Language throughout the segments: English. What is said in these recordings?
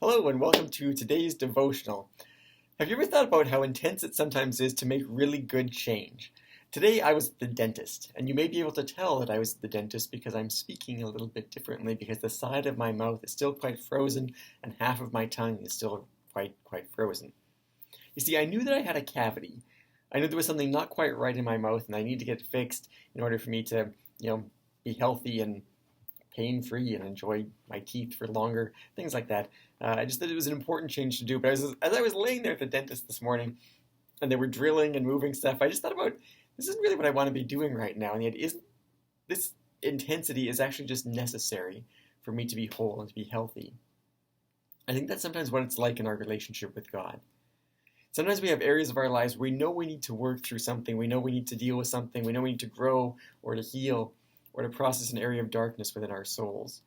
Hello and welcome to today's devotional. Have you ever thought about how intense it sometimes is to make really good change? Today I was at the dentist, and you may be able to tell that I was at the dentist because I'm speaking a little bit differently because the side of my mouth is still quite frozen and half of my tongue is still quite frozen. You see, I knew that I had a cavity. I knew there was something not quite right in my mouth and I need to get it fixed in order for me to, be healthy and pain-free and enjoy my teeth for longer, things like that. I just thought it was an important change to do. But as I was laying there at the dentist this morning, and they were drilling and moving stuff, I just thought about this isn't really what I want to be doing right now, and yet isn't this intensity is actually just necessary for me to be whole and to be healthy. I think that's sometimes what it's like in our relationship with God. Sometimes we have areas of our lives where we know we need to work through something, we know we need to deal with something, we know we need to grow or to heal or to process an area of darkness within our souls.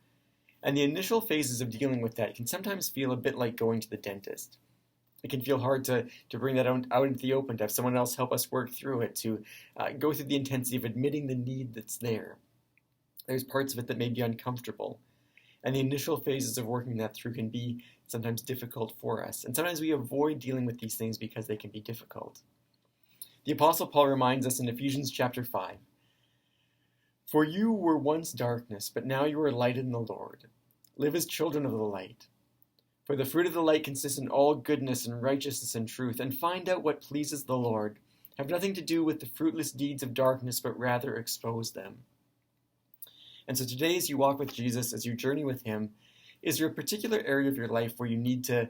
And the initial phases of dealing with that can sometimes feel a bit like going to the dentist. It can feel hard to bring that out into the open, to have someone else help us work through it, to go through the intensity of admitting the need that's there. There's parts of it that may be uncomfortable. And the initial phases of working that through can be sometimes difficult for us. And sometimes we avoid dealing with these things because they can be difficult. The Apostle Paul reminds us in Ephesians chapter 5, "For you were once darkness, but now you are light in the Lord. Live as children of the light. For the fruit of the light consists in all goodness and righteousness and truth, and find out what pleases the Lord. Have nothing to do with the fruitless deeds of darkness, but rather expose them." And so today, as you walk with Jesus, as you journey with Him, is there a particular area of your life where you need to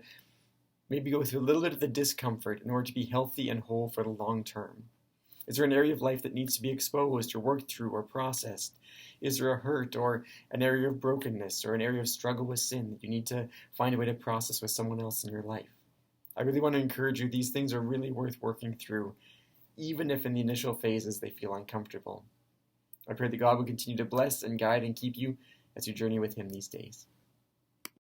maybe go through a little bit of the discomfort in order to be healthy and whole for the long term? Is there an area of life that needs to be exposed or worked through or processed? Is there a hurt or an area of brokenness or an area of struggle with sin that you need to find a way to process with someone else in your life? I really want to encourage you, these things are really worth working through, even if in the initial phases they feel uncomfortable. I pray that God will continue to bless and guide and keep you as you journey with Him these days.